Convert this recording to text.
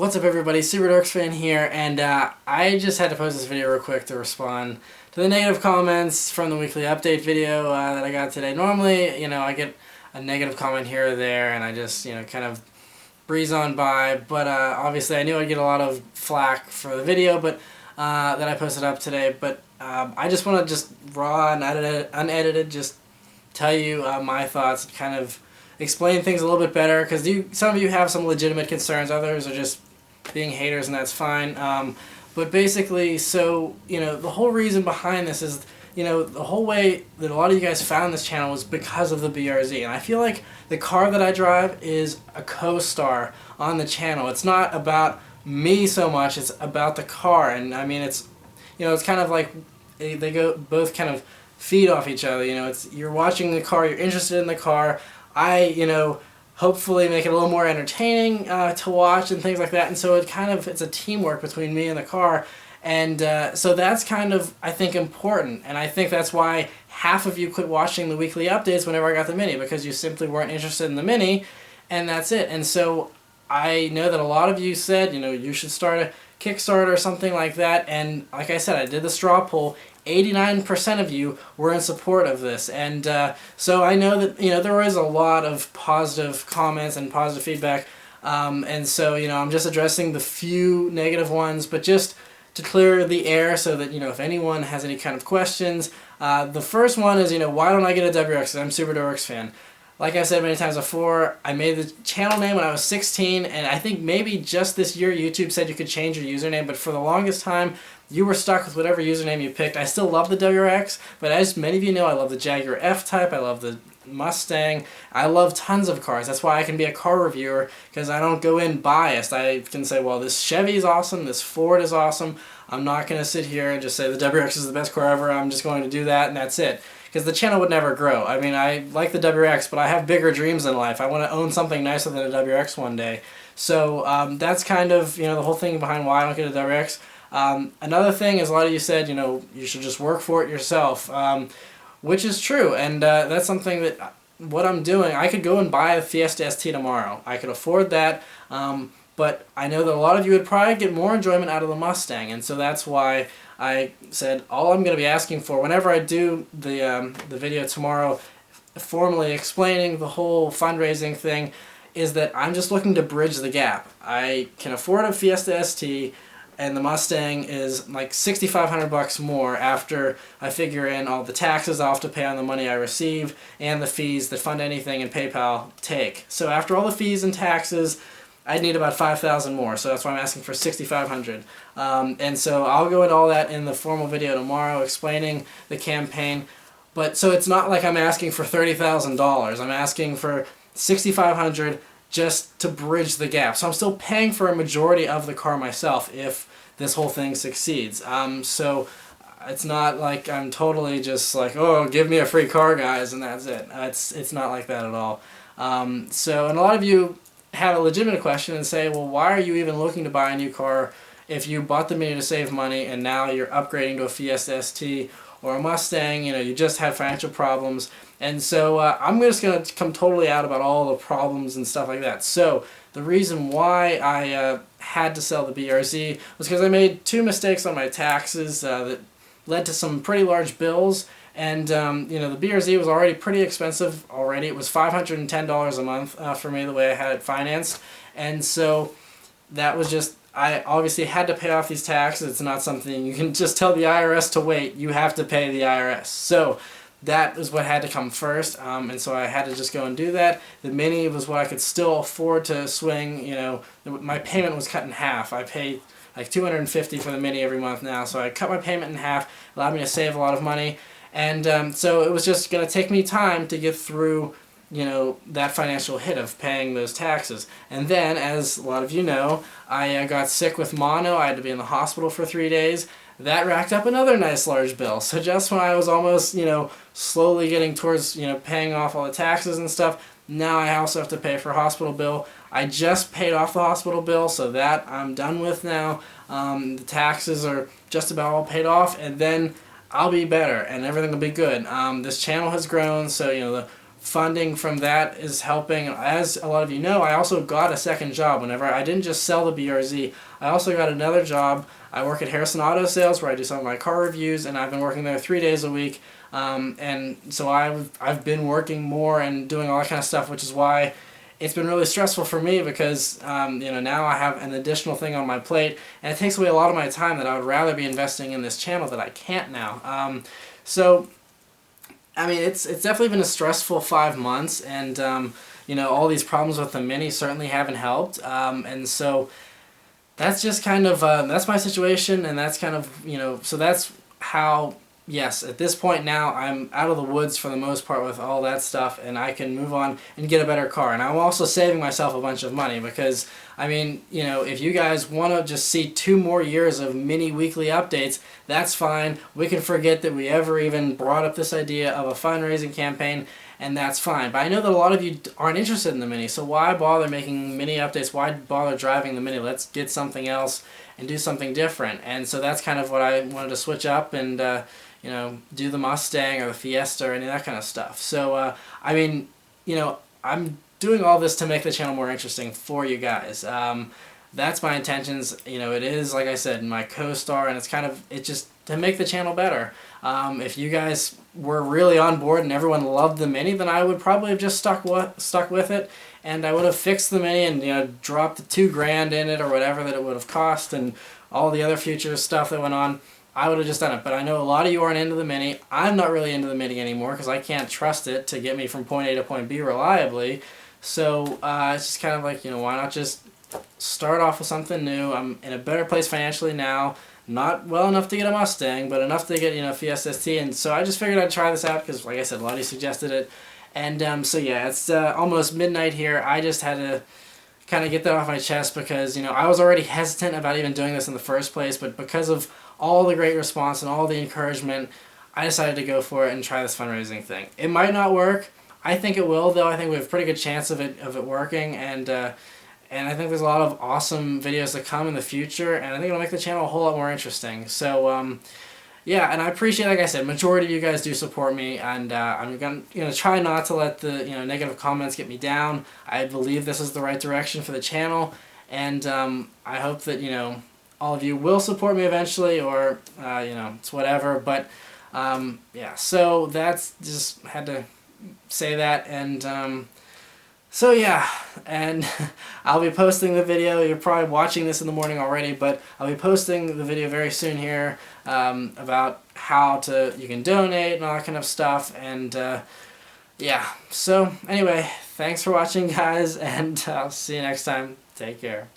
What's up everybody, Super Dorks fan here, and I just had to post this video real quick to respond to the negative comments from the weekly update video that I got today. Normally, I get a negative comment here or there, and I just, kind of breeze on by, but obviously I knew I'd get a lot of flack for the video that I posted up today, but I just want to just raw and unedited just tell you my thoughts and kind of explain things a little bit better, because some of you have some legitimate concerns, others are just being haters, and that's fine. But basically, so, the whole reason behind this is, the whole way that a lot of you guys found this channel was because of the BRZ, and I feel like the car that I drive is a co-star on the channel. It's not about me so much, it's about the car, and I mean, it's kind of like they go both kind of feed off each other. You're watching the car, you're interested in the car. I, hopefully make it a little more entertaining to watch and things like that, and so it's a teamwork between me and the car, and so that's kind of, I think, important, and I think that's why half of you quit watching the weekly updates whenever I got the Mini, because you simply weren't interested in the Mini, and that's it. And so I know that a lot of you said, you should start a Kickstarter or something like that, and like I said, I did the straw poll. 89% of you were in support of this, and so I know that there was a lot of positive comments and positive feedback, and so I'm just addressing the few negative ones, but just to clear the air so that if anyone has any kind of questions. The first one is why don't I get a WRX? I'm a Super Dorks fan. Like I said many times before, I made the channel name when I was 16, and I think maybe just this year YouTube said you could change your username, but for the longest time, you were stuck with whatever username you picked. I still love the WRX, but as many of you know, I love the Jaguar F-Type, I love the Mustang, I love tons of cars. That's why I can be a car reviewer, because I don't go in biased. I can say, well, this Chevy is awesome, this Ford is awesome. I'm not going to sit here and just say the WRX is the best car ever. I'm just going to do that, and that's it. Because the channel would never grow. I mean, I like the WRX, but I have bigger dreams in life. I want to own something nicer than a WRX one day. So that's kind of, the whole thing behind why I don't get a WRX. Another thing is a lot of you said, you should just work for it yourself, which is true. And that's something that what I'm doing, I could go and buy a Fiesta ST tomorrow. I could afford that. But I know that a lot of you would probably get more enjoyment out of the Mustang, and so that's why I said all I'm going to be asking for whenever I do the video tomorrow formally explaining the whole fundraising thing is that I'm just looking to bridge the gap. I can afford a Fiesta ST, and the Mustang is like $6,500 more after I figure in all the taxes I'll have to pay on the money I receive and the fees that FundAnything and PayPal take. So after all the fees and taxes, I'd need about $5,000 more, so that's why I'm asking for $6,500. And so I'll go into all that in the formal video tomorrow explaining the campaign. But so it's not like I'm asking for $30,000. I'm asking for $6,500 just to bridge the gap. So I'm still paying for a majority of the car myself if this whole thing succeeds. So it's not like I'm totally just like, oh, give me a free car, guys, and that's it. It's not like that at all. And a lot of you have a legitimate question and say, well, why are you even looking to buy a new car if you bought the Mini to save money and now you're upgrading to a Fiesta ST or a Mustang, you just had financial problems. And so I'm just going to come totally out about all the problems and stuff like that. So the reason why I had to sell the BRZ was because I made two mistakes on my taxes that led to some pretty large bills. And, the BRZ was already pretty expensive already. It was $510 a month for me the way I had it financed. And so that was just, I obviously had to pay off these taxes. It's not something you can just tell the IRS to wait. You have to pay the IRS. So that was what had to come first. And so I had to just go and do that. The Mini was what I could still afford to swing. My payment was cut in half. I paid like $250 for the Mini every month now. So I cut my payment in half, allowed me to save a lot of money. And so it was just going to take me time to get through, that financial hit of paying those taxes. And then, as a lot of you know, I got sick with mono. I had to be in the hospital for 3 days. That racked up another nice large bill. So just when I was almost, slowly getting towards, paying off all the taxes and stuff, now I also have to pay for a hospital bill. I just paid off the hospital bill, so that I'm done with now. The taxes are just about all paid off, and then I'll be better and everything will be good. This channel has grown, so the funding from that is helping. As a lot of you know, I also got a second job. Whenever I didn't just sell the BRZ, I also got another job. I work at Harrison Auto Sales, where I do some of my car reviews, and I've been working there 3 days a week. And so I've been working more and doing all that kind of stuff, which is why it's been really stressful for me, because now I have an additional thing on my plate, and it takes away a lot of my time that I would rather be investing in this channel that I can't now. So I mean, it's definitely been a stressful 5 months, and all these problems with the Mini certainly haven't helped. And so that's just kind of that's my situation, and that's kind of so that's how. Yes, at this point now, I'm out of the woods for the most part with all that stuff, and I can move on and get a better car. And I'm also saving myself a bunch of money, because, I mean, if you guys want to just see 2 more years of mini weekly updates, that's fine. We can forget that we ever even brought up this idea of a fundraising campaign, and that's fine. But I know that a lot of you aren't interested in the Mini, so why bother making mini updates? Why bother driving the Mini? Let's get something else and do something different. And so that's kind of what I wanted to switch up, and do the Mustang or the Fiesta or any of that kind of stuff. So, I mean, I'm doing all this to make the channel more interesting for you guys. That's my intentions. It is, like I said, my co-star, and it's just to make the channel better. If you guys were really on board and everyone loved the Mini, then I would probably have just stuck with it, and I would have fixed the Mini and dropped the $2,000 in it or whatever that it would have cost, and all the other future stuff that went on. I would have just done it. But I know a lot of you aren't into the Mini. I'm not really into the Mini anymore, because I can't trust it to get me from point A to point B reliably. So it's just kind of like, why not just start off with something new? I'm in a better place financially now. Not well enough to get a Mustang, but enough to get, Fiesta ST. And so I just figured I'd try this out, because, like I said, a lot of you suggested it. And so yeah, it's almost midnight here. I just had to kind of get that off my chest, because, I was already hesitant about even doing this in the first place, but because of all the great response and all the encouragement, I decided to go for it and try this fundraising thing. It might not work. I think it will, though. I think we have a pretty good chance of it working, and I think there's a lot of awesome videos to come in the future, and I think it'll make the channel a whole lot more interesting. So yeah, and I appreciate, like I said, majority of you guys do support me, and I'm gonna try not to let the negative comments get me down. I believe this is the right direction for the channel, and I hope that all of you will support me eventually, or it's whatever. But yeah, so that's just had to say that, and so yeah, and I'll be posting the video. You're probably watching this in the morning already, but I'll be posting the video very soon here about how you can donate and all that kind of stuff. And yeah, so anyway, thanks for watching, guys, and I'll see you next time. Take care.